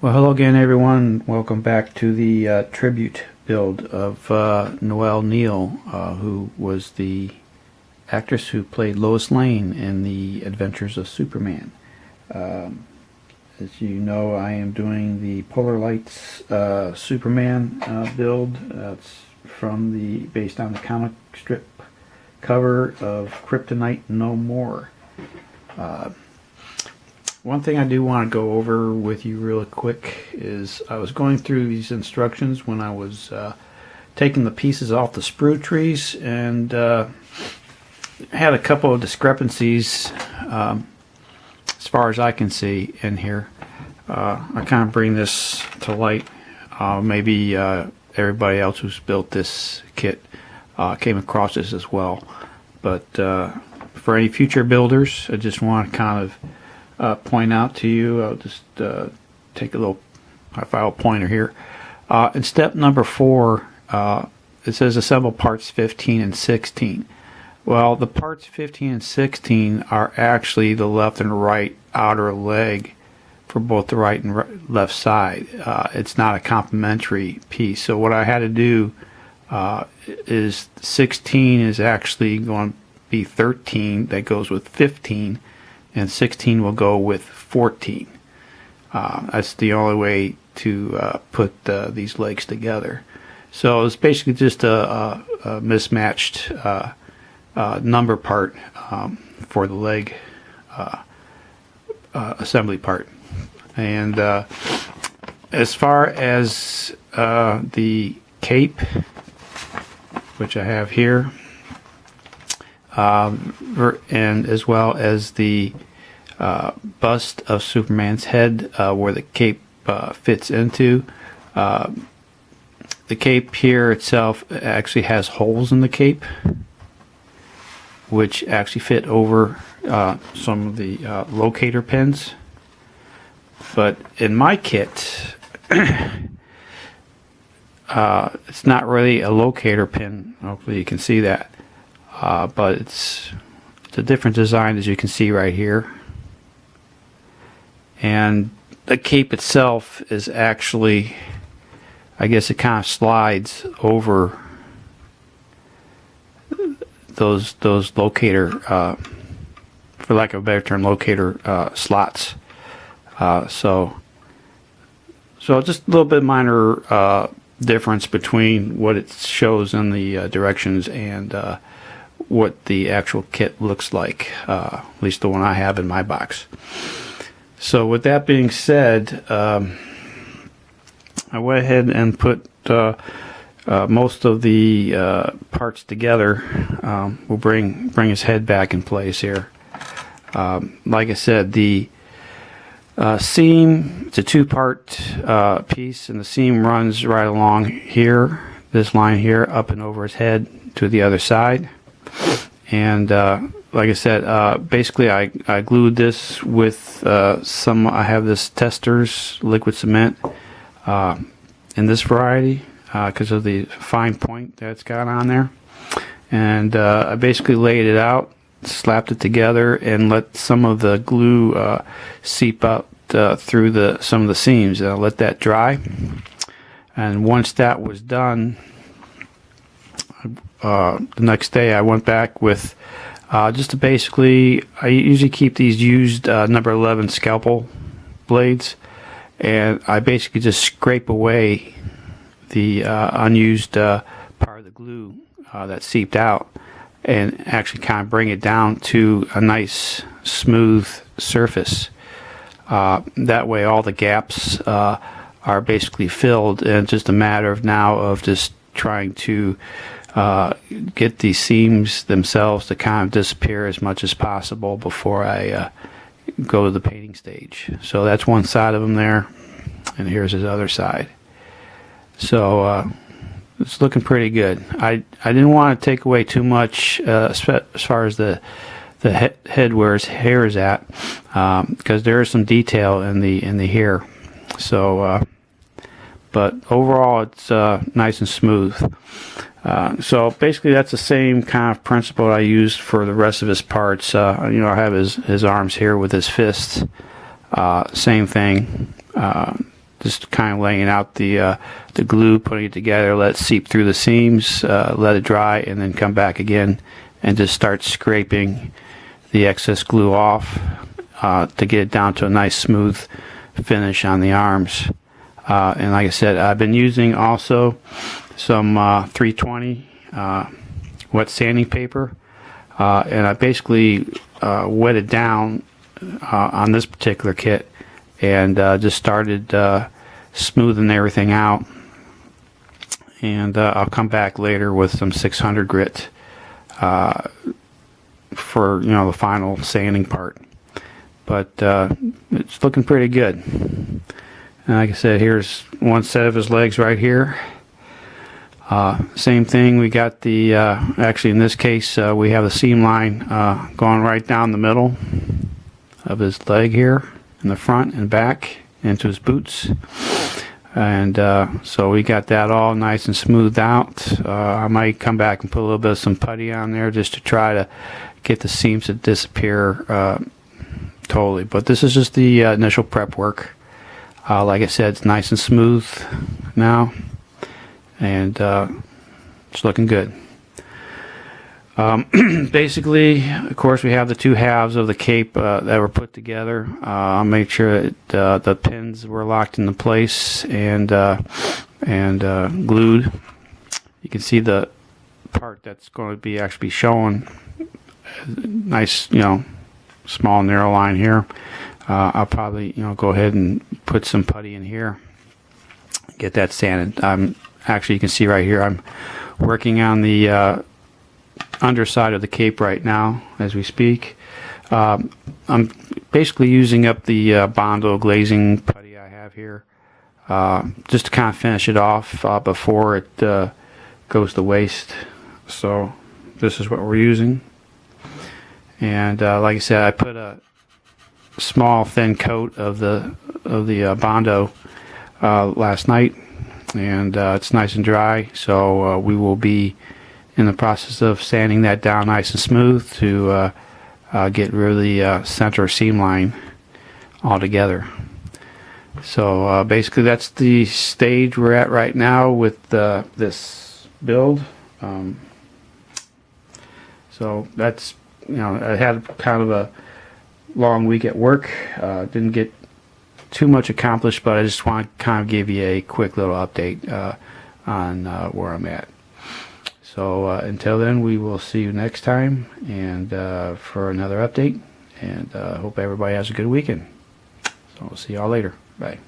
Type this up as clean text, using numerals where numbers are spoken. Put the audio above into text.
Well, hello again, everyone. Welcome back to the tribute build of Noelle Neal, who was the actress who played Lois Lane in The Adventures of Superman. As you know, I am doing the Polar Lights Superman build. It's based on the comic strip cover of Kryptonite No More. One thing I do want to go over with you real quick is I was going through these instructions when I was taking the pieces off the sprue trees, and had a couple of discrepancies as far as I can see in here. I kind of bring this to light. Maybe everybody else who's built this kit came across this as well. But for any future builders, I just want to kind of point out to you. I'll just take a little file pointer here. In step number 4, it says assemble parts 15 and 16. Well, the parts 15 and 16 are actually the left and right outer leg for both the right and left side. It's not a complementary piece. So what I had to do is 16 is actually going to be 13 that goes with 15, and 16 will go with 14. That's the only way to put these legs together. So it's basically just a mismatched number part for the leg assembly part. And as far as the cape, which I have here, and as well as the bust of Superman's head where the cape fits into. The cape here itself actually has holes in the cape, which actually fit over some of the locator pins. But in my kit, it's not really a locator pin. Hopefully you can see that. But it's a different design, as you can see right here. And the cape itself is actually, I guess it kind of slides over those locator, for lack of a better term, locator slots. So just a little bit minor difference between what it shows in the directions and what the actual kit looks like, at least the one I have in my box. So with that being said, I went ahead and put most of the parts together. We'll bring his head back in place here. Like I said, the seam, it's a 2-part piece, and the seam runs right along here, this line here, up and over his head to the other side. And like I said, basically I glued this with I have this Testors liquid cement in this variety because of the fine point that it's got on there. And I basically laid it out, slapped it together, and let some of the glue seep out through some of the seams. Let that dry. And once that was done, the next day I went back with just to basically, I usually keep these used number 11 scalpel blades, and I basically just scrape away the unused part of the glue that seeped out, and actually kind of bring it down to a nice smooth surface. That way all the gaps are basically filled, and it's just a matter of now of just trying to get these seams themselves to kind of disappear as much as possible before I go to the painting stage. So that's one side of him there, and here's his other side. So it's looking pretty good. I didn't want to take away too much as far as the head where his hair is at, because there is some detail in the hair. So but overall it's nice and smooth. So basically that's the same kind of principle I used for the rest of his parts. I have his arms here with his fists. Same thing. just kind of laying out the glue, putting it together, let it seep through the seams, let it dry, and then come back again and just start scraping the excess glue off to get it down to a nice smooth finish on the arms. And like I said, I've been using also some 320 wet sanding paper, and I basically wetted down on this particular kit and just started smoothing everything out. And I'll come back later with some 600 grit for the final sanding part. But it's looking pretty good. And like I said, here's one set of his legs right here. Same thing, we got the actually in this case we have the seam line going right down the middle of his leg here, in the front and back into his boots. And so we got that all nice and smoothed out. I might come back and put a little bit of some putty on there just to try to get the seams to disappear totally. But this is just the initial prep work. Like I said, it's nice and smooth now, and it's looking good. Basically, of course, we have the two halves of the cape that were put together. I'll make sure that the pins were locked into place and glued. You can see the part that's going to be actually showing. Nice, small narrow line here. I'll probably go ahead and put some putty in here, get that sanded. Actually, you can see right here I'm working on the underside of the cape right now as we speak. I'm basically using up the Bondo glazing putty I have here just to kind of finish it off before it goes to waste. So this is what we're using. And like I said, I put a small thin coat of the Bondo last night, and it's nice and dry. So we will be in the process of sanding that down nice and smooth to get rid of the center seam line altogether. So basically that's the stage we're at right now with this build. So that's, I had kind of a long week at work. Didn't get too much accomplished, but I just want to kind of give you a quick little update on where I'm at. So until then, we will see you next time and for another update, and hope everybody has a good weekend. So we'll see y'all later. Bye.